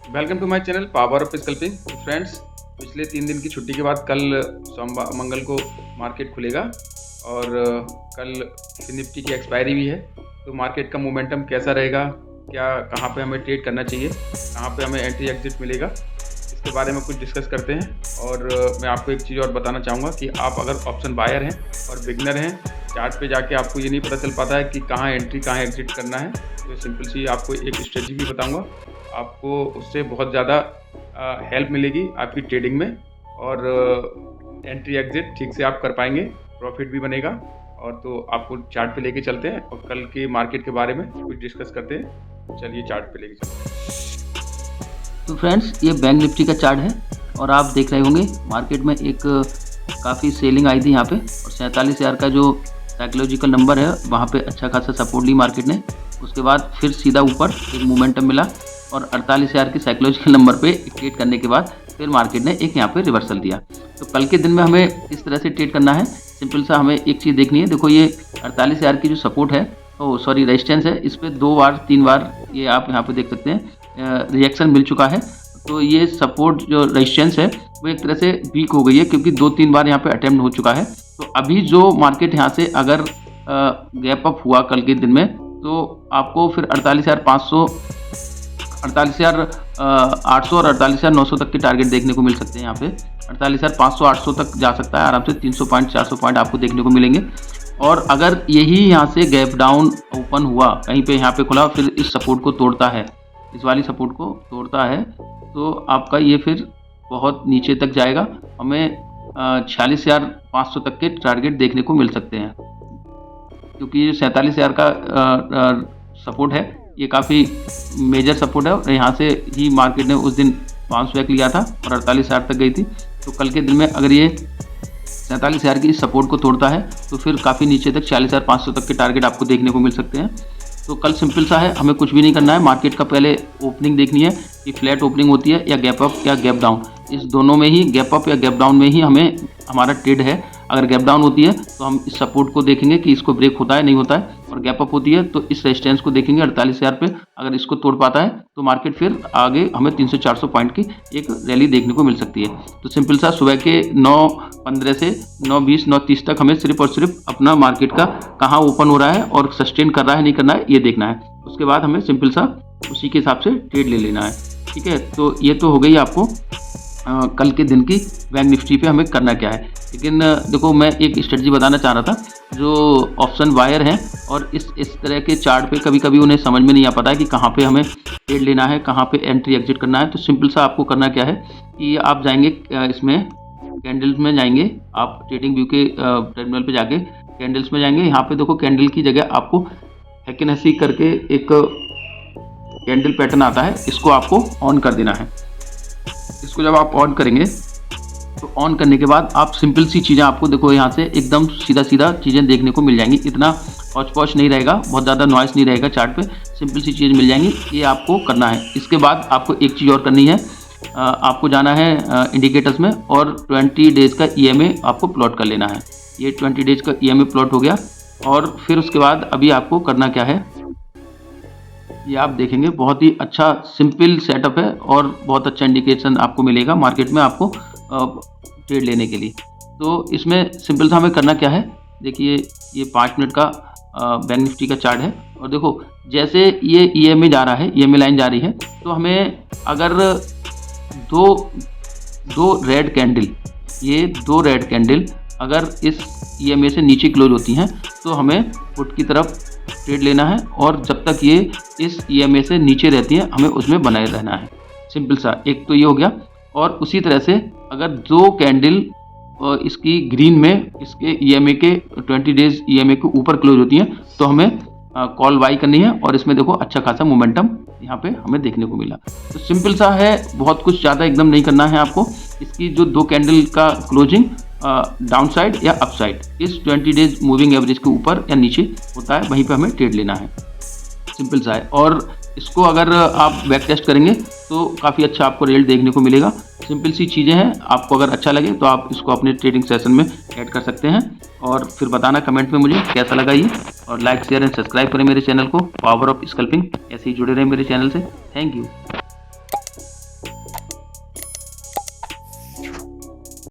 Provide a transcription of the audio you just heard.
Welcome to my channel power of sculpting. Friends, पिछले 3 दिन की छुट्टी के बाद कल सोमवार मंगल को मार्केट खुलेगा और कल निफ्टी की एक्सपायरी भी है। तो मार्केट का मोमेंटम कैसा रहेगा, कहाँ पे हमें ट्रेड करना चाहिए, कहाँ पे हमें एंट्री एग्जिट मिलेगा, इसके बारे में कुछ डिस्कस करते हैं। और मैं आपको एक चीज़ और बताना चाहूँगा कि आप अगर ऑप्शन बायर हैं और बिगनर हैं, चार्ट पे जाके आपको ये नहीं पता चल पाता है कि कहाँ एंट्री कहाँ एग्जिट करना है, तो सिंपल सी आपको एक स्ट्रेटजी भी बताऊँगा। आपको उससे बहुत ज़्यादा हेल्प मिलेगी आपकी ट्रेडिंग में और एंट्री एग्जिट ठीक से आप कर पाएंगे, प्रॉफिट भी बनेगा। और तो आपको चार्ट पे लेके चलते हैं और कल के मार्केट के बारे में कुछ डिस्कस करते हैं। चलिए चार्ट पे लेके चलते हैं। तो फ्रेंड्स, ये बैंक निफ्टी का चार्ट है और आप देख रहे होंगे मार्केट में एक काफ़ी सेलिंग आई थी यहाँ पे, और 47,000 का जो साइकोलॉजिकल नंबर है वहाँ पे अच्छा खासा सपोर्ट ली मार्केट ने। उसके बाद फिर सीधा ऊपर एक मोमेंटम मिला और 48,000 के साइकोलॉजिकल नंबर पे ट्रेड करने के बाद फिर मार्केट ने एक यहाँ पे रिवर्सल दिया। तो कल के दिन में हमें इस तरह से ट्रेड करना है। सिंपल सा हमें एक चीज़ देखनी है। देखो, ये 48,000 की जो सपोर्ट है, रेजिस्टेंस है, इस पर 2 बार 3 बार ये आप यहाँ पे देख सकते हैं रिएक्शन मिल चुका है। तो ये सपोर्ट जो रेजिस्टेंस है वो एक तरह से वीक हो गई है, क्योंकि 2-3 बार यहाँ पे अटेम्प्ट हो चुका है। तो अभी जो मार्केट यहाँ से अगर गैप अप हुआ कल के दिन में, तो आपको फिर 48,500, 48,800 और 48,900 तक के टारगेट देखने को मिल सकते हैं। यहाँ पे 48,500 800 तक जा सकता है आराम से। 300 पॉइंट 400 पॉइंट आपको देखने को मिलेंगे। और अगर यही यहाँ से गैप डाउन ओपन हुआ, कहीं पे यहाँ पे खुला, फिर इस सपोर्ट को तोड़ता है, इस वाली सपोर्ट को तोड़ता है, तो आपका ये फिर बहुत नीचे तक जाएगा। हमें 46,500 तक के टारगेट देखने को मिल सकते हैं, क्योंकि ये 47,000 का सपोर्ट है, ये काफ़ी मेजर सपोर्ट है। और यहाँ से ही मार्केट ने उस दिन बाउंस बैक लिया था और 48,000 तक गई थी। तो कल के दिन में अगर ये 47,000 की इस सपोर्ट को तोड़ता है तो फिर काफ़ी नीचे तक 46,500 तक के टारगेट आपको देखने को मिल सकते हैं। तो कल सिंपल सा है, हमें कुछ भी नहीं करना है। मार्केट का पहले ओपनिंग देखनी है कि फ्लैट ओपनिंग होती है या गैप अप या गैप डाउन। इस दोनों में ही, गैप अप या गैप डाउन में ही हमारा ट्रेड है। अगर गैप डाउन होती है तो हम इस सपोर्ट को देखेंगे कि इसको ब्रेक होता है नहीं होता है, और गैप अप होती है तो इस रेजिस्टेंस को देखेंगे 48,000 पे। अगर इसको तोड़ पाता है तो मार्केट फिर आगे हमें 300-400 पॉइंट की एक रैली देखने को मिल सकती है। तो सिंपल सा सुबह के 9:15 से 9:20 9:30 तक हमें सिर्फ और सिर्फ अपना मार्केट का कहाँ ओपन हो रहा है और सस्टेन कर रहा है नहीं करना है ये देखना है। उसके बाद हमें सिंपल सा उसी के हिसाब से ट्रेड ले लेना है। ठीक है, तो ये तो हो गई आपको कल के दिन की बैंक निफ्टी पे हमें करना क्या है। लेकिन देखो, मैं एक स्ट्रेटजी बताना चाह रहा था। जो ऑप्शन बायर हैं और इस तरह के चार्ट पे कभी कभी उन्हें समझ में नहीं आ पाता है कि कहाँ पे हमें ट्रेड लेना है, कहाँ पे एंट्री एग्जिट करना है। तो सिंपल सा आपको करना क्या है कि आप जाएंगे इसमें कैंडल्स में जाएंगे, आप ट्रेडिंग व्यू के टर्मिनल पे जाके कैंडल्स में जाएंगे। यहाँ पे देखो, कैंडल की जगह आपको हैकिनसी करके एक कैंडल पैटर्न आता है, इसको आपको ऑन कर देना है। इसको जब आप ऑन करेंगे तो ऑन करने के बाद आप सिंपल सी चीज़ें, आपको देखो यहाँ से एकदम सीधा सीधा चीज़ें देखने को मिल जाएंगी। इतना पॉच पॉच नहीं रहेगा, बहुत ज़्यादा नॉइस नहीं रहेगा चार्ट पे, सिंपल सी चीज़ मिल जाएंगी। ये आपको करना है। इसके बाद आपको एक चीज़ और करनी है, आपको जाना है इंडिकेटर्स में और 20 डेज़ का EMA आपको प्लॉट कर लेना है। ये 20 डेज़ का EMA प्लॉट हो गया। और फिर उसके बाद अभी आपको करना क्या है, ये आप देखेंगे, बहुत ही अच्छा सिंपल सेटअप है और बहुत अच्छा इंडिकेशन आपको मिलेगा मार्केट में आपको ट्रेड लेने के लिए। तो इसमें सिंपल सा हमें करना क्या है, देखिए ये 5 मिनट का बैंक निफ्टी का चार्ट है। और देखो, जैसे ये EMA जा रहा है, EMA लाइन जा रही है, तो हमें अगर दो रेड कैंडल, ये 2 रेड कैंडल अगर इस EMA से नीचे क्लोज होती हैं तो हमें पुट की तरफ ट्रेड लेना है। और जब तक ये इस EMA से नीचे रहती है हमें उसमें बनाए रहना है। सिंपल सा एक तो ये हो गया। और उसी तरह से अगर 2 कैंडल इसकी ग्रीन में इसके EMA के 20 डेज EMA के ऊपर क्लोज होती हैं तो हमें कॉल बाई करनी है। और इसमें देखो अच्छा खासा मोमेंटम यहाँ पे हमें देखने को मिला। तो सिंपल सा है, बहुत कुछ ज़्यादा एकदम नहीं करना है आपको। इसकी जो 2 कैंडल का क्लोजिंग डाउन साइड या अप साइड इस 20 डेज मूविंग एवरेज के ऊपर या नीचे होता है, वहीं पे हमें ट्रेड लेना है। सिंपल सा है। और इसको अगर आप बैक टेस्ट करेंगे तो काफ़ी अच्छा आपको रेट देखने को मिलेगा। सिंपल सी चीज़ें हैं, आपको अगर अच्छा लगे तो आप इसको अपने ट्रेडिंग सेशन में ऐड कर सकते हैं। और फिर बताना कमेंट में मुझे कैसा लगा ये, और लाइक शेयर एंड सब्सक्राइब करें मेरे चैनल को पावर ऑफ स्कल्पिंग। ऐसे ही जुड़े रहें मेरे चैनल से। Thank you.